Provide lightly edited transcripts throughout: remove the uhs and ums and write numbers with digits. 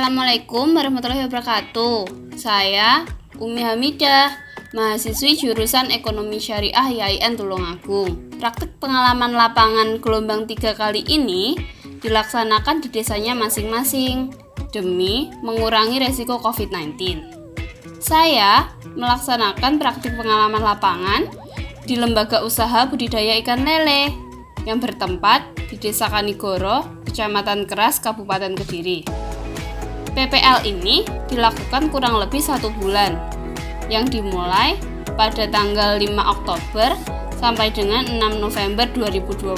Assalamualaikum warahmatullahi wabarakatuh. Saya Umi Hamidah, mahasiswi jurusan Ekonomi Syariah YAIN Tulungagung. Praktik pengalaman lapangan gelombang 3 kali ini dilaksanakan di desanya masing-masing demi mengurangi resiko COVID-19. Saya melaksanakan praktik pengalaman lapangan di Lembaga Usaha Budidaya Ikan Lele yang bertempat di Desa Kanigoro, Kecamatan Keras, Kabupaten Kediri. PPL ini dilakukan kurang lebih 1 bulan, yang dimulai pada tanggal 5 Oktober sampai dengan 6 November 2020.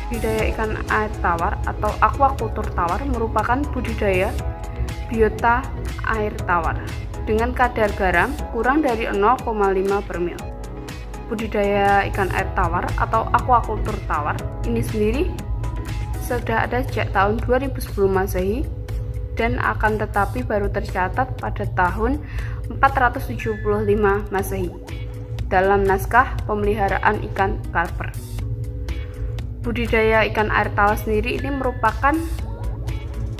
Budidaya ikan air tawar atau aquacultur tawar merupakan budidaya biota air tawar dengan kadar garam kurang dari 0,5 per mil. Budidaya ikan air tawar atau aquacultur tawar ini sendiri sudah ada sejak tahun 2010 Masehi dan akan tetapi baru tercatat pada tahun 475 Masehi dalam naskah pemeliharaan ikan karper. Budidaya ikan air tawar sendiri ini merupakan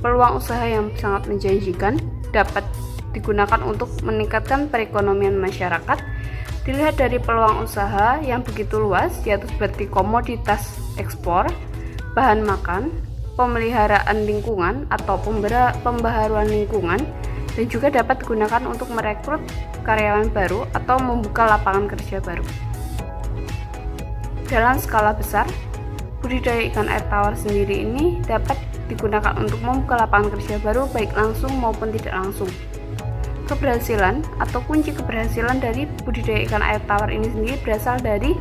peluang usaha yang sangat menjanjikan, dapat digunakan untuk meningkatkan perekonomian masyarakat. Dilihat dari peluang usaha yang begitu luas, yaitu seperti komoditas ekspor, bahan makan, pemeliharaan lingkungan atau pembaharuan lingkungan, dan juga dapat digunakan untuk merekrut karyawan baru atau membuka lapangan kerja baru. Dalam skala besar, budidaya ikan air tawar sendiri ini dapat digunakan untuk membuka lapangan kerja baru baik langsung maupun tidak langsung. Keberhasilan atau kunci keberhasilan dari budidaya ikan air tawar ini sendiri berasal dari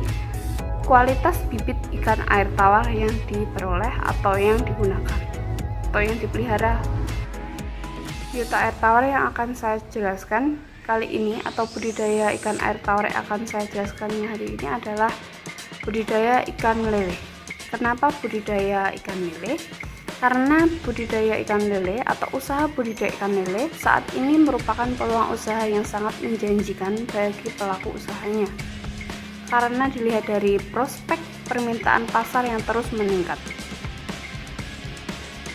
kualitas bibit ikan air tawar yang diperoleh atau yang digunakan atau yang dipelihara. Biota air tawar yang akan saya jelaskan kali ini atau budidaya ikan air tawar yang akan saya jelaskan hari ini adalah budidaya ikan lele. Kenapa budidaya ikan lele? Karena budidaya ikan lele atau usaha budidaya ikan lele saat ini merupakan peluang usaha yang sangat menjanjikan bagi pelaku usahanya. Karena dilihat dari prospek permintaan pasar yang terus meningkat.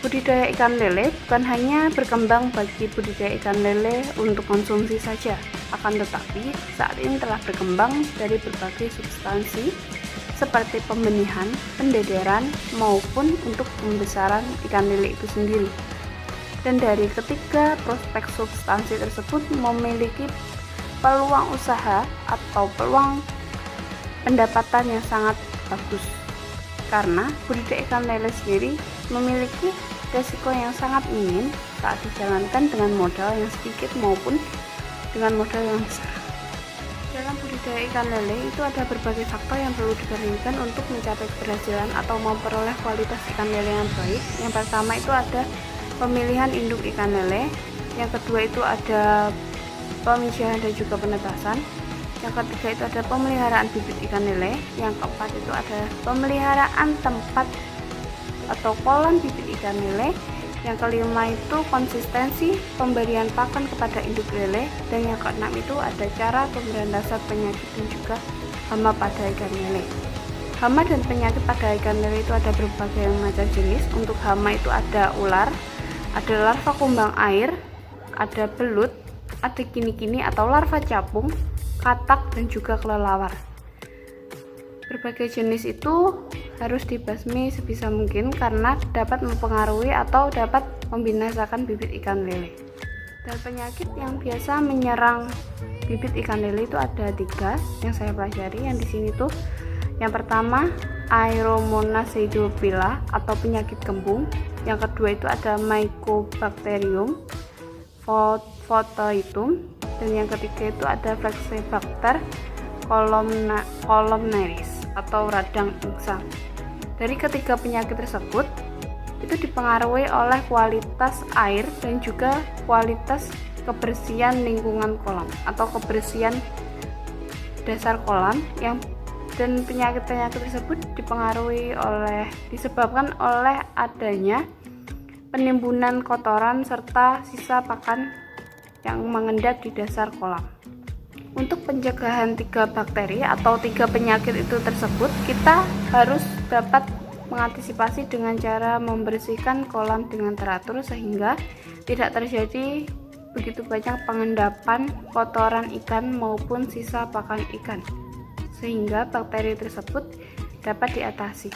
Budidaya ikan lele bukan hanya berkembang bagi budidaya ikan lele untuk konsumsi saja, akan tetapi saat ini telah berkembang dari berbagai substansi seperti pembenihan, pendederan, maupun untuk pembesaran ikan lele itu sendiri. Dan dari ketiga prospek substansi tersebut memiliki peluang usaha atau peluang pendapatan yang sangat bagus. Karena budidaya ikan lele sendiri memiliki resiko yang sangat minim saat dijalankan dengan modal yang sedikit maupun dengan modal yang besar. Dalam budidaya ikan lele itu ada berbagai faktor yang perlu diperhatikan untuk mencapai keberhasilan atau memperoleh kualitas ikan lele yang baik. Yang pertama itu ada pemilihan induk ikan lele, yang kedua itu ada pemijahan dan juga penetasan, yang ketiga itu ada pemeliharaan bibit ikan lele, yang keempat itu ada pemeliharaan tempat atau kolam bibit ikan lele, yang kelima itu konsistensi pemberian pakan kepada induk lele, dan yang keenam itu ada cara pemberantasan penyakit dan juga hama pada ikan lele. Hama dan penyakit pada ikan lele itu ada berbagai macam jenis. Untuk hama itu ada ular, ada larva kumbang air, ada belut, ada kini-kini atau larva capung, katak, dan juga kelelawar. Berbagai jenis itu harus dibasmi sebisa mungkin karena dapat mempengaruhi atau dapat membinasakan bibit ikan lele. Dan penyakit yang biasa menyerang bibit ikan lele itu ada 3 yang saya pelajari. Yang di sini tuh yang pertama Aeromonas pseudophila atau penyakit kembung. Yang kedua itu ada Mycobacterium photoitum, dan yang ketiga itu ada Flexibacter columnaris atau radang insang. Dari ketiga penyakit tersebut itu dipengaruhi oleh kualitas air dan juga kualitas kebersihan lingkungan kolam atau kebersihan dasar kolam, dan penyakit-penyakit tersebut disebabkan oleh adanya penimbunan kotoran serta sisa pakan yang mengendap di dasar kolam. Untuk pencegahan 3 bakteri atau 3 penyakit itu tersebut, kita harus dapat mengantisipasi dengan cara membersihkan kolam dengan teratur sehingga tidak terjadi begitu banyak pengendapan kotoran ikan maupun sisa pakan ikan, sehingga bakteri tersebut dapat diatasi.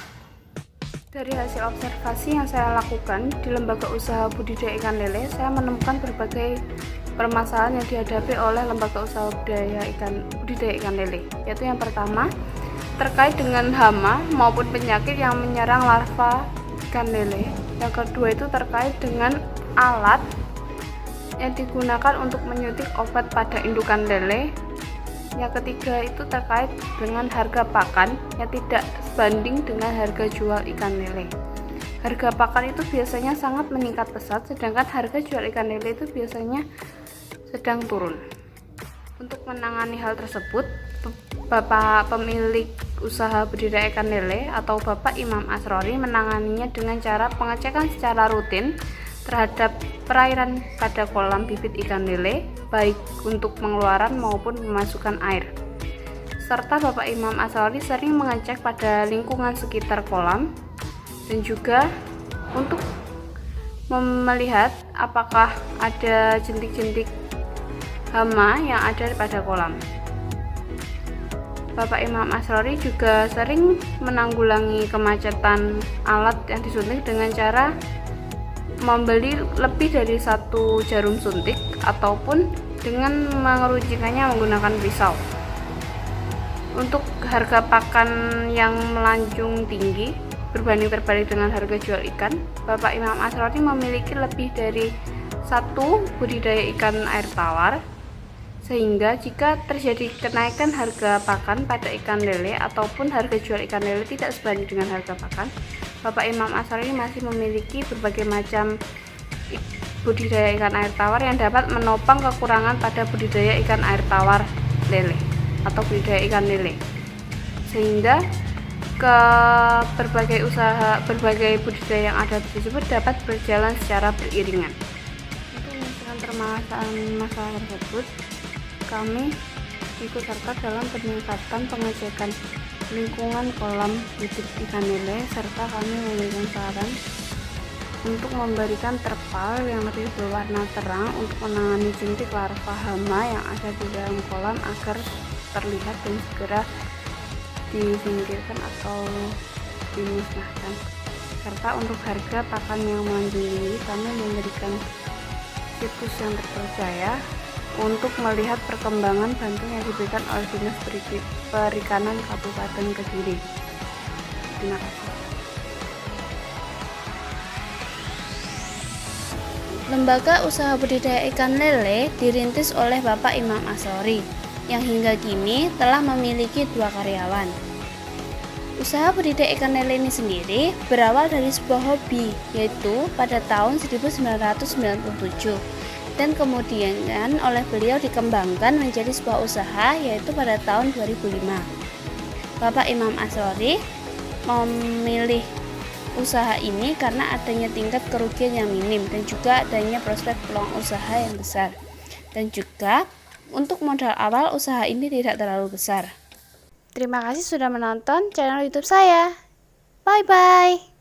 Dari hasil observasi yang saya lakukan di lembaga usaha budidaya ikan lele, saya menemukan berbagai permasalahan yang dihadapi oleh lembaga usaha budidaya ikan lele, yaitu yang pertama terkait dengan hama maupun penyakit yang menyerang larva ikan lele. Yang kedua itu terkait dengan alat yang digunakan untuk menyuntik obat pada indukan lele. Yang ketiga itu terkait dengan harga pakan yang tidak sebanding dengan harga jual ikan lele. Harga pakan itu biasanya sangat meningkat pesat, sedangkan harga jual ikan lele itu biasanya sedang turun. Untuk menangani hal tersebut, Bapak pemilik usaha budidaya ikan lele atau Bapak Imam Asrori menanganinya dengan cara pengecekan secara rutin terhadap perairan pada kolam bibit ikan lele, baik untuk pengeluaran maupun pemasukan air. Serta Bapak Imam Asrori sering mengecek pada lingkungan sekitar kolam dan juga untuk melihat apakah ada jentik-jentik hama yang ada pada kolam. Bapak Imam Asrori juga sering menanggulangi kemacetan alat yang disuntik dengan cara membeli lebih dari satu jarum suntik ataupun dengan mengerucikannya menggunakan pisau. Untuk harga pakan yang melanjung tinggi berbanding terbalik dengan harga jual ikan, Bapak Imam Asrori memiliki lebih dari satu budidaya ikan air tawar, sehingga jika terjadi kenaikan harga pakan pada ikan lele ataupun harga jual ikan lele tidak sebanding dengan harga pakan, Bapak Imam Asrori masih memiliki berbagai macam budidaya ikan air tawar yang dapat menopang kekurangan pada budidaya ikan air tawar lele atau budidaya ikan lele, sehingga ke berbagai berbagai budidaya yang ada tersebut dapat berjalan secara beriringan. Untuk menyelesaikan permasalahan masalah tersebut, kami ikut serta dalam peningkatan pengecekan lingkungan kolam bibit ikan lele, serta kami memberikan saran untuk memberikan terpal yang lebih berwarna terang untuk menangani jentik larva hama yang ada di dalam kolam agar terlihat dan segera disingkirkan atau dimusnahkan. Serta untuk harga pakan yang melambung tinggi, kami memberikan situs yang terpercaya untuk melihat perkembangan bantuan yang diberikan oleh Dinas Perikanan Kabupaten Kediri. Terima kasih. Lembaga usaha budidaya ikan lele dirintis oleh Bapak Imam Asrori yang hingga kini telah memiliki 2 karyawan. Usaha budidaya ikan lele ini sendiri berawal dari sebuah hobi, yaitu pada tahun 1997. Dan kemudian oleh beliau dikembangkan menjadi sebuah usaha, yaitu pada tahun 2005. Bapak Imam Asrori memilih usaha ini karena adanya tingkat kerugian yang minim dan juga adanya prospek peluang usaha yang besar, dan juga untuk modal awal usaha ini tidak terlalu besar. Terima kasih sudah menonton channel YouTube saya. Bye bye.